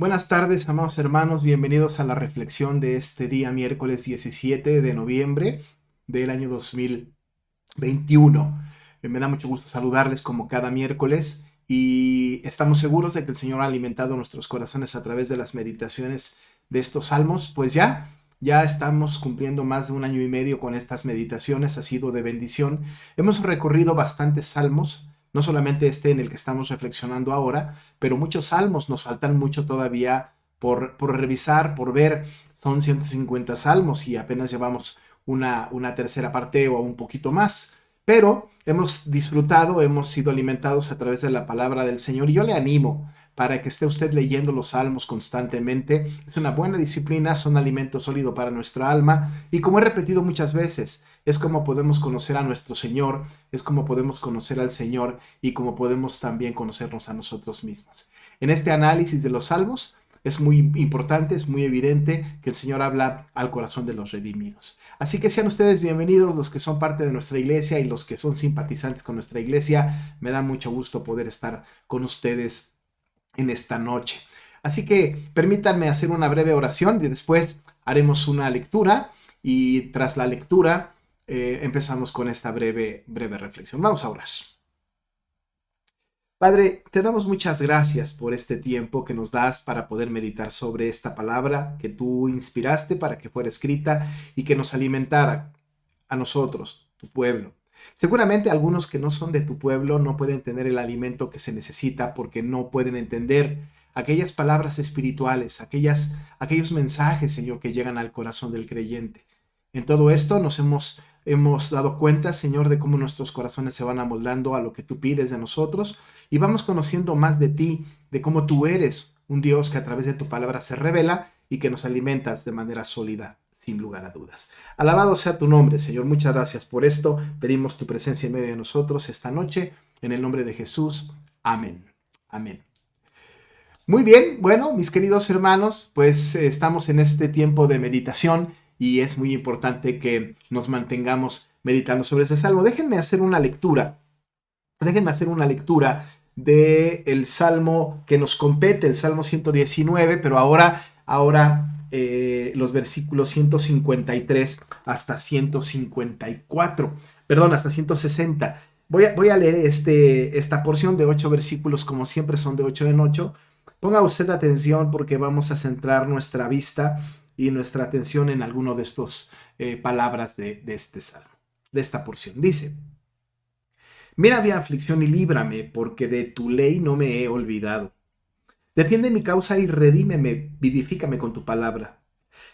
Buenas tardes, amados hermanos, bienvenidos a la reflexión de este día miércoles 17 de noviembre del año 2021. Me da mucho gusto saludarles como cada miércoles y estamos seguros de que el Señor ha alimentado nuestros corazones a través de las meditaciones de estos salmos. Pues ya estamos cumpliendo más de un año y medio con estas meditaciones, ha sido de bendición. Hemos recorrido bastantes salmos, no solamente este en el que estamos reflexionando ahora, pero muchos salmos, nos faltan mucho todavía por revisar, por ver. Son 150 salmos y apenas llevamos una tercera parte o un poquito más. Pero hemos disfrutado, hemos sido alimentados a través de la palabra del Señor y yo le animo para que esté usted leyendo los salmos constantemente. Es una buena disciplina, son alimento sólido para nuestra alma y como he repetido muchas veces, es como podemos conocer a nuestro Señor, es como podemos conocer al Señor y como podemos también conocernos a nosotros mismos. En este análisis de los salmos es muy importante, es muy evidente que el Señor habla al corazón de los redimidos. Así que sean ustedes bienvenidos, los que son parte de nuestra iglesia y los que son simpatizantes con nuestra iglesia. Me da mucho gusto poder estar con ustedes en esta noche. Así que permítanme hacer una breve oración y después haremos una lectura y tras la lectura empezamos con esta breve reflexión. Vamos a orar. Padre, te damos muchas gracias por este tiempo que nos das para poder meditar sobre esta palabra que tú inspiraste para que fuera escrita y que nos alimentara a nosotros, tu pueblo. Seguramente algunos que no son de tu pueblo no pueden tener el alimento que se necesita porque no pueden entender aquellas palabras espirituales, aquellos mensajes, Señor, que llegan al corazón del creyente. En todo esto nos hemos dado cuenta, Señor, de cómo nuestros corazones se van amoldando a lo que tú pides de nosotros y vamos conociendo más de ti, de cómo tú eres un Dios que a través de tu palabra se revela y que nos alimentas de manera sólida, sin lugar a dudas. Alabado sea tu nombre, Señor. Muchas gracias por esto. Pedimos tu presencia en medio de nosotros esta noche, en el nombre de Jesús. Amén. Amén. Muy bien, bueno, mis queridos hermanos, pues estamos en este tiempo de meditación y es muy importante que nos mantengamos meditando sobre ese salmo. Déjenme hacer una lectura. Déjenme hacer una lectura del salmo que nos compete, el salmo 119, pero ahora los versículos 153 hasta 154, perdón, hasta 160. Voy a leer esta porción de 8 versículos, como siempre son de 8 en 8. Ponga usted atención porque vamos a centrar nuestra vista y nuestra atención en alguno de estos palabras de este salmo, de esta porción. Dice: Mira mi aflicción y líbrame, porque de tu ley no me he olvidado. Defiende mi causa y redímeme, vivifícame con tu palabra.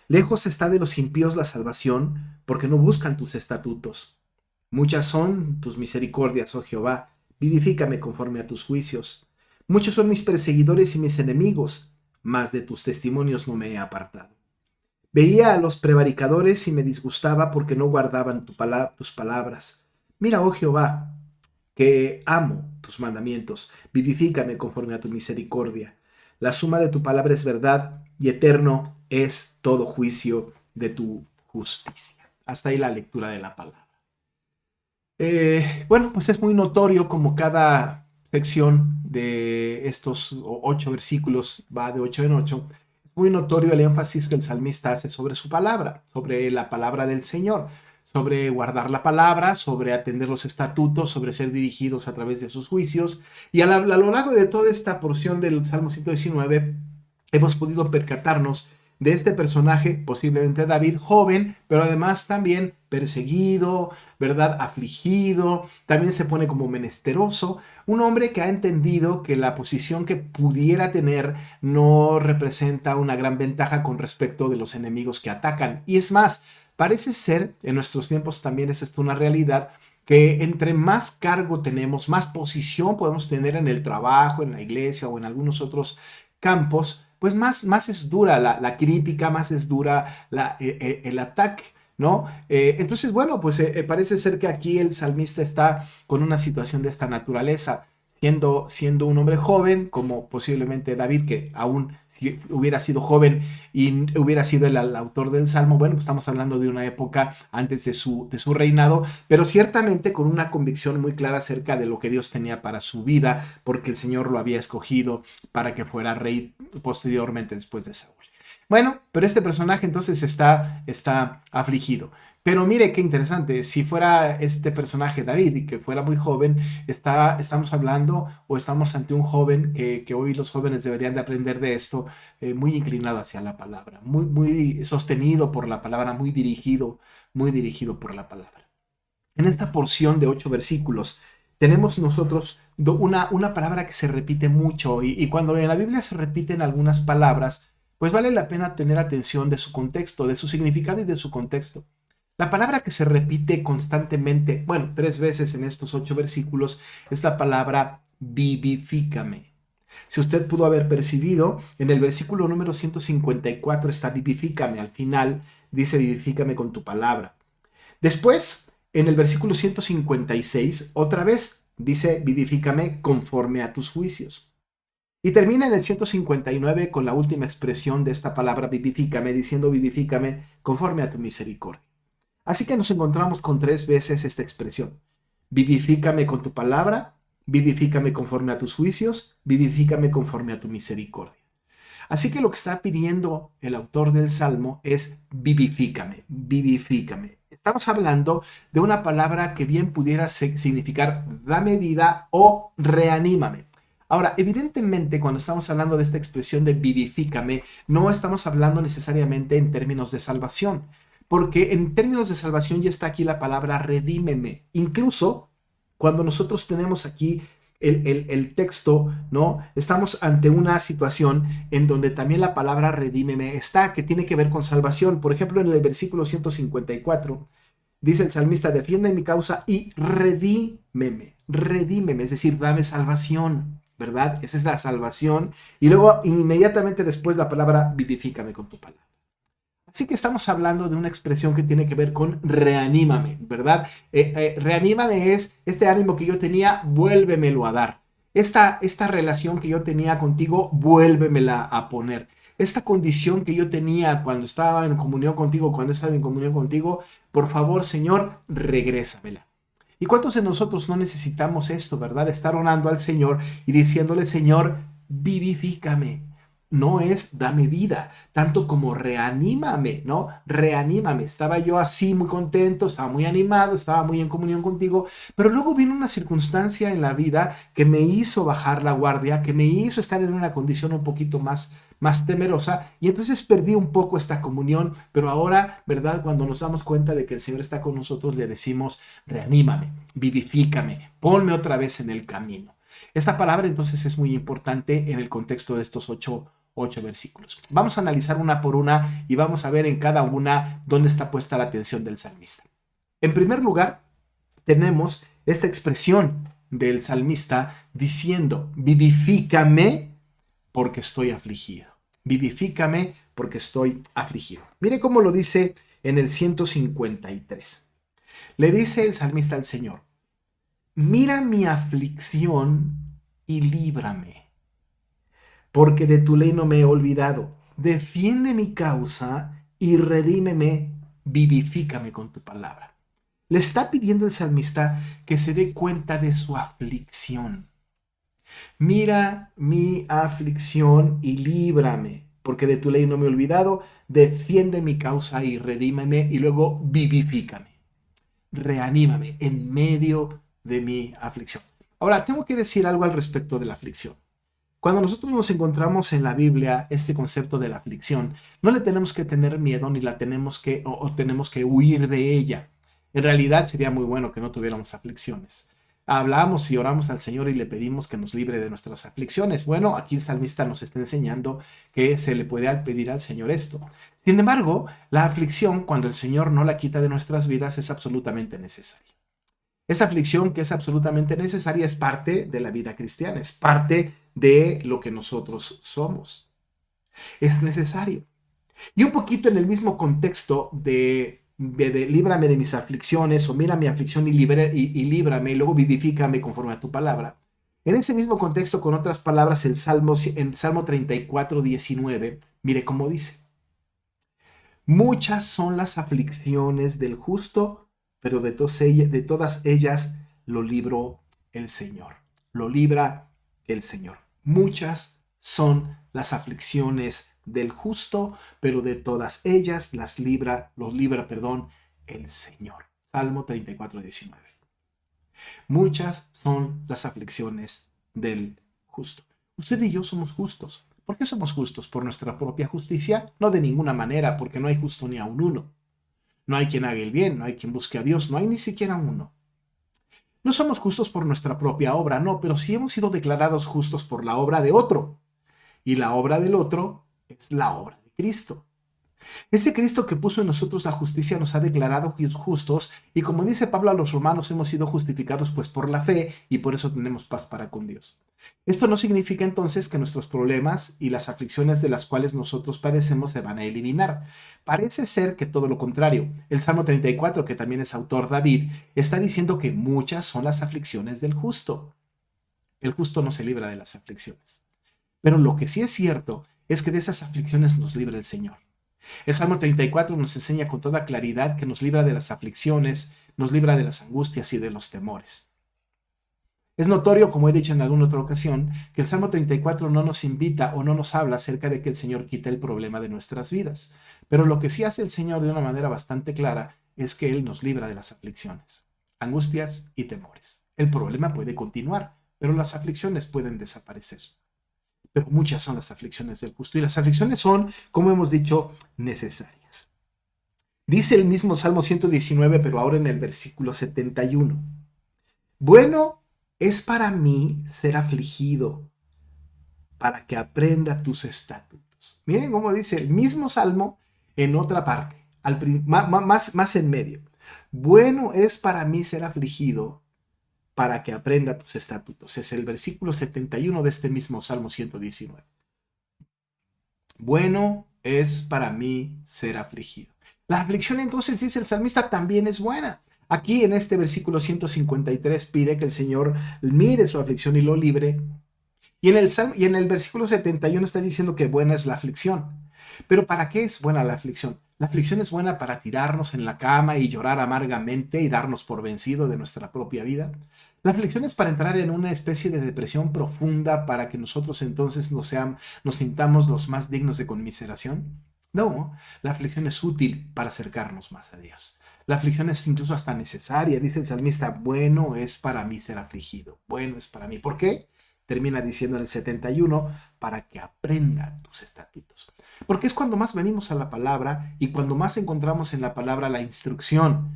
Lejos está de los impíos la salvación, porque no buscan tus estatutos. Muchas son tus misericordias, oh Jehová, vivifícame conforme a tus juicios. Muchos son mis perseguidores y mis enemigos, mas de tus testimonios no me he apartado. Veía a los prevaricadores y me disgustaba porque no guardaban tus palabras. Mira, oh Jehová, que amo tus mandamientos, vivifícame conforme a tu misericordia. La suma de tu palabra es verdad y eterno es todo juicio de tu justicia. Hasta ahí la lectura de la palabra. Bueno, pues es muy notorio como cada sección de estos 8 versículos va de 8 en 8. Es muy notorio el énfasis que el salmista hace sobre su palabra, sobre la palabra del Señor, sobre guardar la palabra, sobre atender los estatutos, sobre ser dirigidos a través de sus juicios. Y a lo largo de toda esta porción del Salmo 119 hemos podido percatarnos de este personaje, posiblemente David, joven, pero además también perseguido, ¿verdad? Afligido, también se pone como menesteroso, un hombre que ha entendido que la posición que pudiera tener no representa una gran ventaja con respecto de los enemigos que atacan. Y es más, parece ser, en nuestros tiempos también es esto una realidad, que entre más cargo tenemos, más posición podemos tener en el trabajo, en la iglesia o en algunos otros campos, pues más es dura la crítica, más es dura el ataque, ¿no? Entonces, bueno, pues parece ser que aquí el salmista está con una situación de esta naturaleza, siendo un hombre joven, como posiblemente David, que aún si hubiera sido joven y hubiera sido el autor del Salmo, bueno, pues estamos hablando de una época antes de su reinado, pero ciertamente con una convicción muy clara acerca de lo que Dios tenía para su vida, porque el Señor lo había escogido para que fuera rey posteriormente después de Saúl. Bueno, pero este personaje entonces está afligido. Pero mire qué interesante, si fuera este personaje David y que fuera muy joven, estamos hablando o estamos ante un joven que hoy los jóvenes deberían de aprender de esto, muy inclinado hacia la palabra, muy sostenido por la palabra, muy dirigido por la palabra. En esta porción de 8 versículos tenemos nosotros una palabra que se repite mucho y cuando en la Biblia se repiten algunas palabras, pues vale la pena tener atención de su contexto, de su significado y de su contexto. La palabra que se repite constantemente, bueno, 3 veces en estos 8 versículos, es la palabra vivifícame. Si usted pudo haber percibido, en el versículo número 154 está vivifícame, al final dice vivifícame con tu palabra. Después, en el versículo 156, otra vez dice vivifícame conforme a tus juicios. Y termina en el 159 con la última expresión de esta palabra vivifícame, diciendo vivifícame conforme a tu misericordia. Así que nos encontramos con 3 veces esta expresión. Vivifícame con tu palabra, vivifícame conforme a tus juicios, vivifícame conforme a tu misericordia. Así que lo que está pidiendo el autor del Salmo es vivifícame, vivifícame. Estamos hablando de una palabra que bien pudiera significar dame vida o reanímame. Ahora, evidentemente, cuando estamos hablando de esta expresión de vivifícame, no estamos hablando necesariamente en términos de salvación, porque en términos de salvación ya está aquí la palabra redímeme. Incluso cuando nosotros tenemos aquí el texto, ¿no? Estamos ante una situación en donde también la palabra redímeme está, que tiene que ver con salvación. Por ejemplo, en el versículo 154, dice el salmista, defiende mi causa y redímeme, es decir, dame salvación, ¿verdad? Esa es la salvación. Y luego, inmediatamente después, la palabra vivifícame con tu palabra. Así que estamos hablando de una expresión que tiene que ver con reanímame, ¿verdad? Reanímame es este ánimo que yo tenía, vuélvemelo a dar. Esta relación que yo tenía contigo, vuélvemela a poner. Esta condición que yo tenía cuando estaba en comunión contigo, por favor, Señor, regrésamela. ¿Y cuántos de nosotros no necesitamos esto, verdad? Estar orando al Señor y diciéndole, Señor, vivifícame. No es dame vida, tanto como reanímame, ¿no? Reanímame. Estaba yo así muy contento, estaba muy animado, estaba muy en comunión contigo, pero luego vino una circunstancia en la vida que me hizo bajar la guardia, que me hizo estar en una condición un poquito más temerosa y entonces perdí un poco esta comunión, pero ahora, ¿verdad? Cuando nos damos cuenta de que el Señor está con nosotros, le decimos, reanímame, vivifícame, ponme otra vez en el camino. Esta palabra entonces es muy importante en el contexto de estos 8 versículos. Vamos a analizar una por una y vamos a ver en cada una dónde está puesta la atención del salmista. En primer lugar, tenemos esta expresión del salmista diciendo, vivifícame porque estoy afligido. Vivifícame porque estoy afligido. Mire cómo lo dice en el 153. Le dice el salmista al Señor, mira mi aflicción y líbrame, porque de tu ley no me he olvidado. Defiende mi causa y redímeme, vivifícame con tu palabra. Le está pidiendo el salmista que se dé cuenta de su aflicción. Mira mi aflicción y líbrame, porque de tu ley no me he olvidado. Defiende mi causa y redímeme, y luego vivifícame. Reanímame en medio de mi aflicción. Ahora, tengo que decir algo al respecto de la aflicción. Cuando nosotros nos encontramos en la Biblia este concepto de la aflicción, no le tenemos que tener miedo ni la tenemos que huir de ella. En realidad sería muy bueno que no tuviéramos aflicciones. Hablamos y oramos al Señor y le pedimos que nos libre de nuestras aflicciones. Bueno, aquí el salmista nos está enseñando que se le puede pedir al Señor esto. Sin embargo, la aflicción, cuando el Señor no la quita de nuestras vidas, es absolutamente necesaria. Esta aflicción que es absolutamente necesaria es parte de la vida cristiana, es parte de lo que nosotros somos. Es necesario. Y un poquito en el mismo contexto de líbrame de mis aflicciones, o mira mi aflicción y líbrame, y luego vivifícame conforme a tu palabra. En ese mismo contexto, con otras palabras, en Salmo 34, 19, mire cómo dice. Muchas son las aflicciones del justo, pero de todas ellas lo libró el Señor. Lo libra el Señor. Muchas son las aflicciones del justo, pero de todas ellas los libra, el Señor. Salmo 34:19. Muchas son las aflicciones del justo. Usted y yo somos justos. ¿Por qué somos justos? ¿Por nuestra propia justicia? No, de ninguna manera, porque no hay justo ni aun uno. No hay quien haga el bien, no hay quien busque a Dios, no hay ni siquiera uno. No somos justos por nuestra propia obra, no, pero sí hemos sido declarados justos por la obra de otro. Y la obra del otro es la obra de Cristo. Ese Cristo que puso en nosotros la justicia nos ha declarado justos, y como dice Pablo a los romanos, hemos sido justificados pues por la fe, y por eso tenemos paz para con Dios. Esto no significa entonces que nuestros problemas y las aflicciones de las cuales nosotros padecemos se van a eliminar. Parece ser que todo lo contrario. El Salmo 34, que también es autor David, está diciendo que muchas son las aflicciones del justo. El justo no se libra de las aflicciones. Pero lo que sí es cierto es que de esas aflicciones nos libra el Señor. El Salmo 34 nos enseña con toda claridad que nos libra de las aflicciones, nos libra de las angustias y de los temores. Es notorio, como he dicho en alguna otra ocasión, que el Salmo 34 no nos invita o no nos habla acerca de que el Señor quite el problema de nuestras vidas. Pero lo que sí hace el Señor de una manera bastante clara es que Él nos libra de las aflicciones, angustias y temores. El problema puede continuar, pero las aflicciones pueden desaparecer. Pero muchas son las aflicciones del justo, y las aflicciones son, como hemos dicho, necesarias. Dice el mismo Salmo 119, pero ahora en el versículo 71. Bueno es para mí ser afligido, para que aprenda tus estatutos. Miren cómo dice el mismo Salmo en otra parte, más en medio. Bueno es para mí ser afligido, para que aprenda tus estatutos. Es el versículo 71 de este mismo Salmo 119. Bueno es para mí ser afligido. La aflicción, entonces, dice el salmista, también es buena. Aquí en este versículo 153 pide que el Señor mire su aflicción y lo libre. Y en el versículo 71 está diciendo que buena es la aflicción. Pero ¿para qué es buena la aflicción? La aflicción es buena para tirarnos en la cama y llorar amargamente y darnos por vencido de nuestra propia vida. La aflicción es para entrar en una especie de depresión profunda para que nosotros entonces nos sintamos los más dignos de conmiseración. No, la aflicción es útil para acercarnos más a Dios. La aflicción es incluso hasta necesaria. Dice el salmista, bueno es para mí ser afligido. Bueno es para mí. ¿Por qué? Termina diciendo en el 71, para que aprenda tus estatutos. Porque es cuando más venimos a la palabra y cuando más encontramos en la palabra la instrucción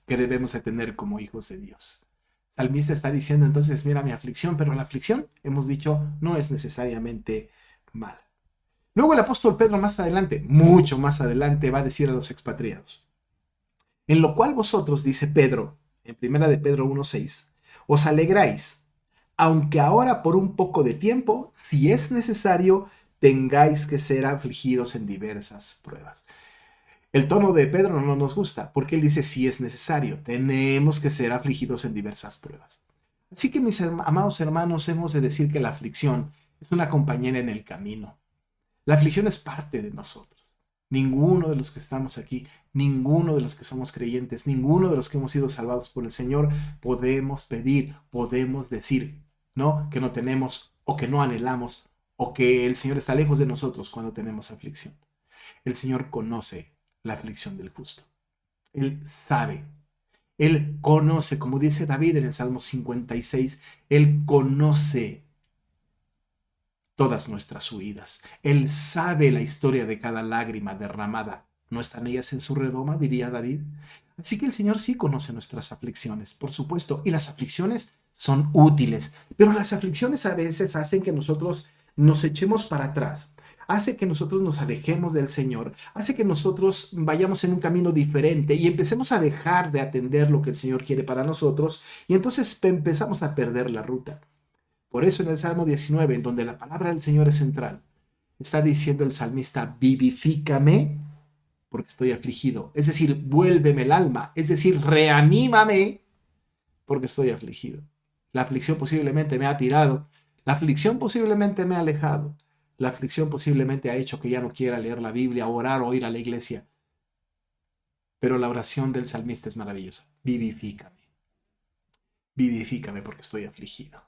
que debemos de tener como hijos de Dios. Salmista está diciendo entonces, mira mi aflicción, pero la aflicción, hemos dicho, no es necesariamente mala. Luego el apóstol Pedro más adelante, mucho más adelante, va a decir a los expatriados, en lo cual vosotros, dice Pedro, en primera de Pedro 1:6, os alegráis, aunque ahora por un poco de tiempo, si es necesario, tengáis que ser afligidos en diversas pruebas. El tono de Pedro no nos gusta, porque él dice si es necesario, tenemos que ser afligidos en diversas pruebas. Así que mis amados hermanos, hemos de decir que la aflicción es una compañera en el camino. La aflicción es parte de nosotros. Ninguno de los que estamos aquí, ninguno de los que somos creyentes, ninguno de los que hemos sido salvados por el Señor, podemos pedir, podemos decir, ¿no? Que no tenemos o que no anhelamos o que el Señor está lejos de nosotros cuando tenemos aflicción. El Señor conoce la aflicción del justo. Él sabe, Él conoce, como dice David en el Salmo 56, Él conoce todas nuestras huidas. Él sabe la historia de cada lágrima derramada. ¿No están ellas en su redoma?, diría David. Así que el Señor sí conoce nuestras aflicciones, por supuesto, y las aflicciones son útiles, pero las aflicciones a veces hacen que nosotros nos echemos para atrás, hace que nosotros nos alejemos del Señor, hace que nosotros vayamos en un camino diferente y empecemos a dejar de atender lo que el Señor quiere para nosotros, y entonces empezamos a perder la ruta. Por eso en el Salmo 19, en donde la palabra del Señor es central, está diciendo el salmista, vivifícame porque estoy afligido. Es decir, vuélveme el alma. Es decir, reanímame porque estoy afligido. La aflicción posiblemente me ha tirado. La aflicción posiblemente me ha alejado. La aflicción posiblemente ha hecho que ya no quiera leer la Biblia, orar o ir a la iglesia. Pero la oración del salmista es maravillosa. Vivifícame. Vivifícame porque estoy afligido.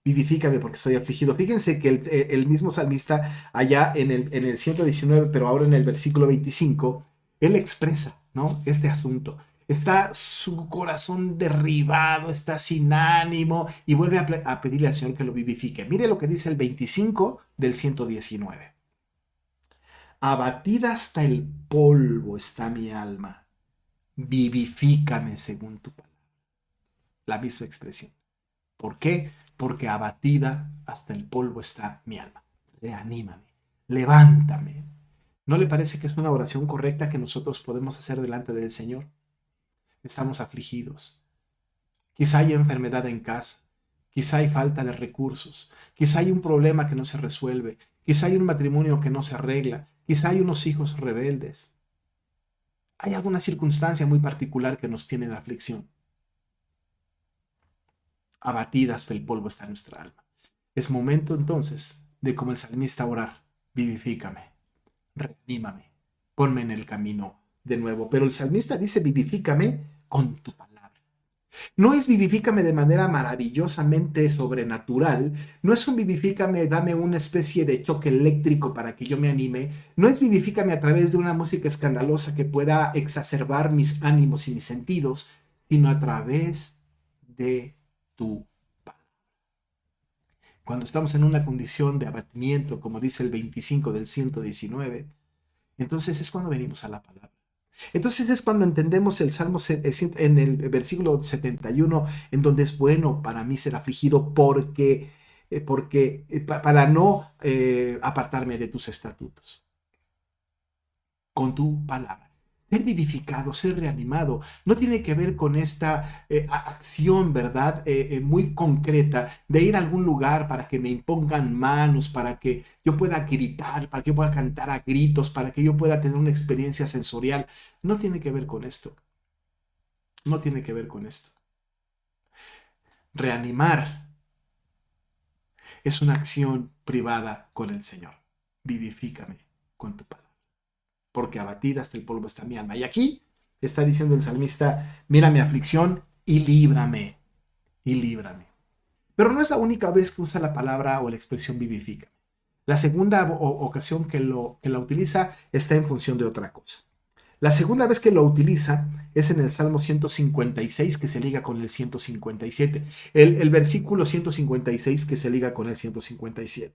vivifícame porque estoy afligido. Fíjense que el mismo salmista allá en el 119, pero ahora en el versículo 25, él expresa, ¿no?, este asunto. Está su corazón derribado, está sin ánimo y vuelve a pedirle al Señor que lo vivifique. Mire lo que dice el 25 del 119. Abatida hasta el polvo está mi alma, vivifícame según tu palabra. La misma expresión. ¿Por qué? Porque abatida hasta el polvo está mi alma. Reanímame, levántame. ¿No le parece que es una oración correcta que nosotros podemos hacer delante del Señor? Estamos afligidos. Quizá hay enfermedad en casa, quizá hay falta de recursos, quizá hay un problema que no se resuelve, quizá hay un matrimonio que no se arregla, quizá hay unos hijos rebeldes. Hay alguna circunstancia muy particular que nos tiene en aflicción. Abatida hasta el polvo está nuestra alma. Es momento entonces de, como el salmista, orar: vivifícame, reanímame, ponme en el camino de nuevo. Pero el salmista dice: vivifícame con tu palabra. No es vivifícame de manera maravillosamente sobrenatural, no es un vivifícame, dame una especie de choque eléctrico para que yo me anime, no es vivifícame a través de una música escandalosa que pueda exacerbar mis ánimos y mis sentidos, sino a través de tu palabra. Cuando estamos en una condición de abatimiento, como dice el 25 del 119, entonces es cuando venimos a la palabra. Entonces es cuando entendemos el Salmo en el versículo 71, en donde es bueno para mí ser afligido para no apartarme de tus estatutos. Con tu palabra. Ser vivificado, ser reanimado, no tiene que ver con esta acción, ¿verdad? Muy concreta de ir a algún lugar para que me impongan manos, para que yo pueda gritar, para que yo pueda cantar a gritos, para que yo pueda tener una experiencia sensorial. No tiene que ver con esto. No tiene que ver con esto. Reanimar es una acción privada con el Señor. Vivifícame con tu palabra, porque abatida hasta el polvo está mi alma. Y aquí está diciendo el salmista: mira mi aflicción y líbrame, y líbrame. Pero no es la única vez que usa la palabra o la expresión vivifica. La segunda ocasión que la utiliza está en función de otra cosa. La segunda vez que lo utiliza es en el Salmo 156, que se liga con el 157. El versículo 156 que se liga con el 157.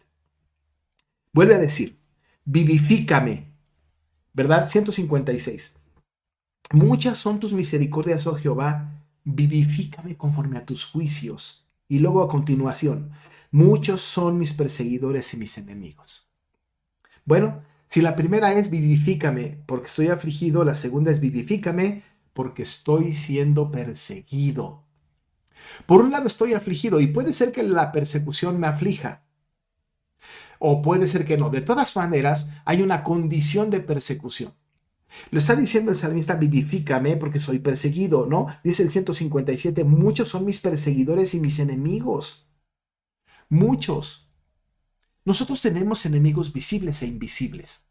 Vuelve a decir: vivifícame, ¿verdad? 156. Muchas son tus misericordias, oh Jehová, vivifícame conforme a tus juicios. Y luego a continuación: muchos son mis perseguidores y mis enemigos. Bueno, si la primera es vivifícame porque estoy afligido, la segunda es vivifícame porque estoy siendo perseguido. Por un lado estoy afligido y puede ser que la persecución me aflija, o puede ser que no. De todas maneras, hay una condición de persecución. Lo está diciendo el salmista: vivifícame porque soy perseguido, ¿no? Dice el 157, muchos son mis perseguidores y mis enemigos. Muchos. Nosotros tenemos enemigos visibles e invisibles.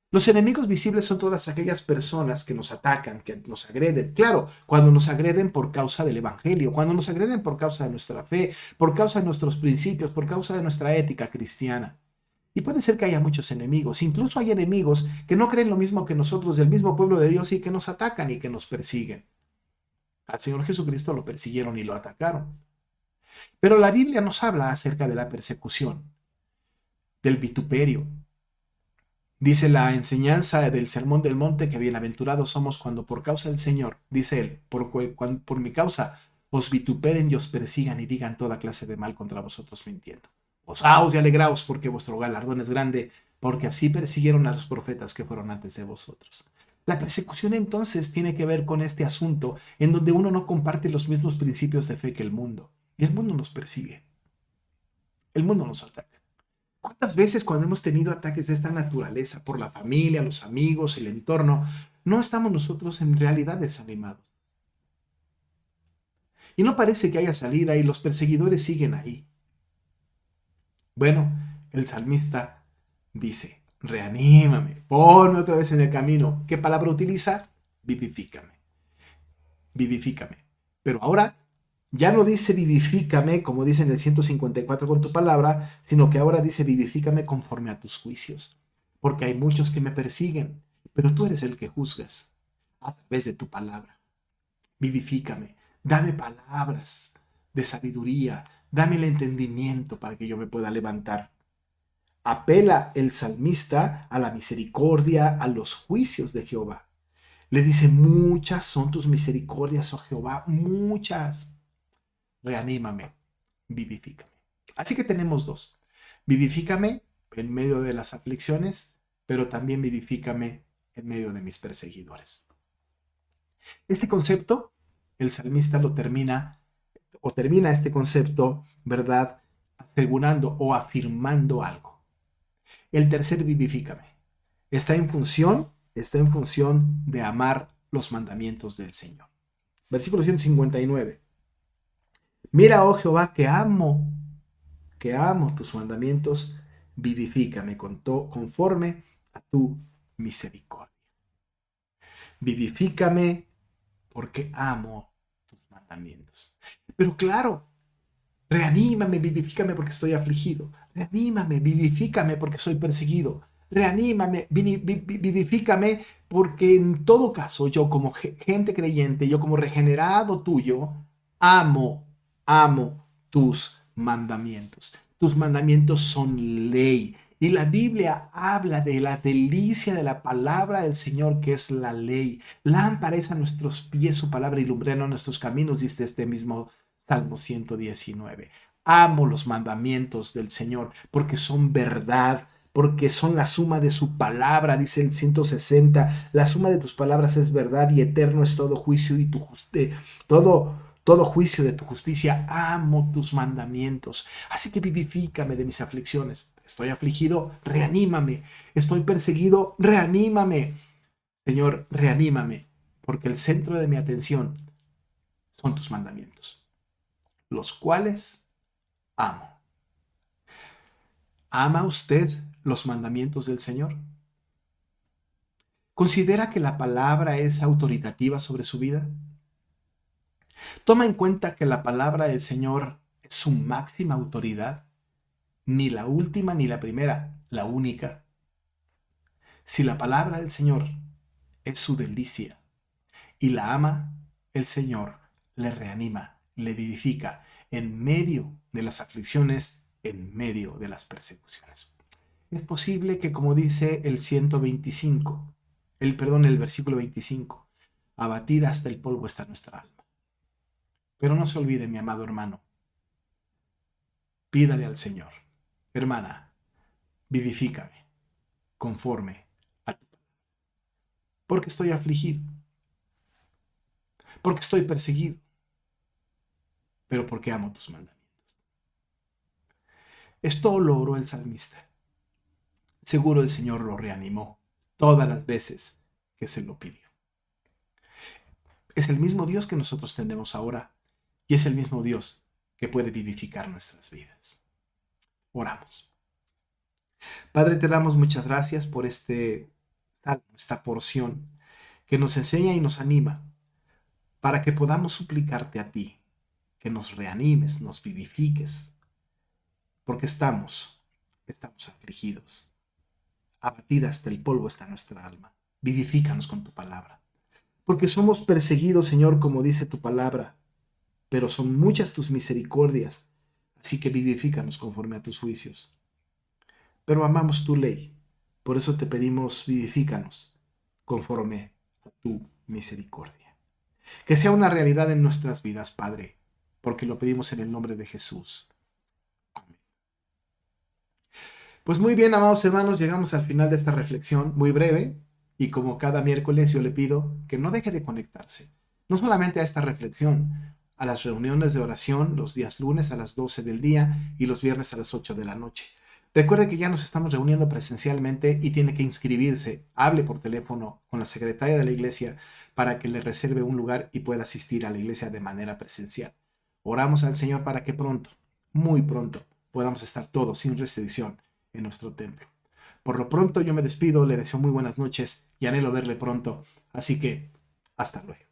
Los enemigos visibles son todas aquellas personas que nos atacan, que nos agreden. Claro, cuando nos agreden por causa del evangelio, cuando nos agreden por causa de nuestra fe, por causa de nuestros principios, por causa de nuestra ética cristiana. Y puede ser que haya muchos enemigos. Incluso hay enemigos que no creen lo mismo que nosotros, del mismo pueblo de Dios, y que nos atacan y que nos persiguen. Al Señor Jesucristo lo persiguieron y lo atacaron. Pero la Biblia nos habla acerca de la persecución, del vituperio. Dice la enseñanza del Sermón del Monte que bienaventurados somos cuando por causa del Señor, dice él, por mi causa os vituperen y os persigan y digan toda clase de mal contra vosotros mintiendo. Gozaos y alegraos porque vuestro galardón es grande, porque así persiguieron a los profetas que fueron antes de vosotros. La persecución entonces tiene que ver con este asunto en donde uno no comparte los mismos principios de fe que el mundo. Y el mundo nos persigue. El mundo nos ataca. ¿Cuántas veces cuando hemos tenido ataques de esta naturaleza por la familia, los amigos, el entorno, no estamos nosotros en realidad desanimados? Y no parece que haya salida y los perseguidores siguen ahí. Bueno, el salmista dice: reanímame, ponme otra vez en el camino. ¿Qué palabra utiliza? Vivifícame. Vivifícame. Pero ahora Ya no dice vivifícame, como dice en el 154 con tu palabra, sino que ahora dice vivifícame conforme a tus juicios. Porque hay muchos que me persiguen, pero tú eres el que juzgas a través de tu palabra. Vivifícame, dame palabras de sabiduría, dame el entendimiento para que yo me pueda levantar. Apela el salmista a la misericordia, a los juicios de Jehová. Le dice, muchas son tus misericordias, oh Jehová, muchas. Reanímame, vivifícame. Así que tenemos dos. Vivifícame en medio de las aflicciones, pero también vivifícame en medio de mis perseguidores. Este concepto, el salmista lo termina, o termina este concepto, ¿verdad? Asegurando o afirmando algo. El tercer vivifícame está en función de amar los mandamientos del Señor. Versículo 159. Mira, oh Jehová, que amo tus mandamientos, vivifícame conforme a tu misericordia. Vivifícame porque amo tus mandamientos. Pero claro, reanímame, vivifícame porque estoy afligido. Reanímame, vivifícame porque soy perseguido. Reanímame, vivifícame porque en todo caso yo como gente creyente, yo como regenerado tuyo, amo tus mandamientos. Tus mandamientos son ley. Y la Biblia habla de la delicia de la palabra del Señor, que es la ley. Lámpara es a nuestros pies su palabra y lumbrera nuestros caminos, dice este mismo Salmo 119. Amo los mandamientos del Señor porque son verdad, porque son la suma de su palabra, dice el 160. La suma de tus palabras es verdad y eterno es todo juicio y todo juicio de tu justicia. Amo tus mandamientos. Así que vivifícame de mis aflicciones. Estoy afligido, reanímame. Estoy perseguido, reanímame. Señor, reanímame, porque el centro de mi atención son tus mandamientos, los cuales amo. ¿Ama usted los mandamientos del Señor? ¿Considera que la palabra es autoritativa sobre su vida? ¿Toma en cuenta que la palabra del Señor es su máxima autoridad? Ni la última ni la primera, la única. Si la palabra del Señor es su delicia y la ama, el Señor le reanima, le vivifica en medio de las aflicciones, en medio de las persecuciones. Es posible que, como dice el 125, el versículo 25, abatida hasta el polvo está nuestra alma. Pero no se olvide, mi amado hermano, pídale al Señor, hermana, vivifícame conforme a tu palabra. Porque estoy afligido, porque estoy perseguido, pero porque amo tus mandamientos. Esto lo oró el salmista. Seguro el Señor lo reanimó todas las veces que se lo pidió. Es el mismo Dios que nosotros tenemos ahora y es el mismo Dios que puede vivificar nuestras vidas. Oramos. Padre, te damos muchas gracias por esta porción que nos enseña y nos anima para que podamos suplicarte a ti, que nos reanimes, nos vivifiques, porque estamos afligidos. Abatida hasta el polvo está nuestra alma. Vivifícanos con tu palabra. Porque somos perseguidos, Señor, como dice tu palabra, pero son muchas tus misericordias, así que vivifícanos conforme a tus juicios. Pero amamos tu ley, por eso te pedimos vivifícanos conforme a tu misericordia. Que sea una realidad en nuestras vidas, Padre, porque lo pedimos en el nombre de Jesús. Amén. Pues muy bien, amados hermanos, llegamos al final de esta reflexión muy breve y como cada miércoles yo le pido que no deje de conectarse, no solamente a esta reflexión, a las reuniones de oración los días lunes a las 12 del día y los viernes a las 8 de la noche. Recuerde que ya nos estamos reuniendo presencialmente y tiene que inscribirse. Hable por teléfono con la secretaria de la iglesia para que le reserve un lugar y pueda asistir a la iglesia de manera presencial. Oramos al Señor para que pronto, muy pronto, podamos estar todos sin restricción en nuestro templo. Por lo pronto yo me despido, le deseo muy buenas noches y anhelo verle pronto. Así que, hasta luego.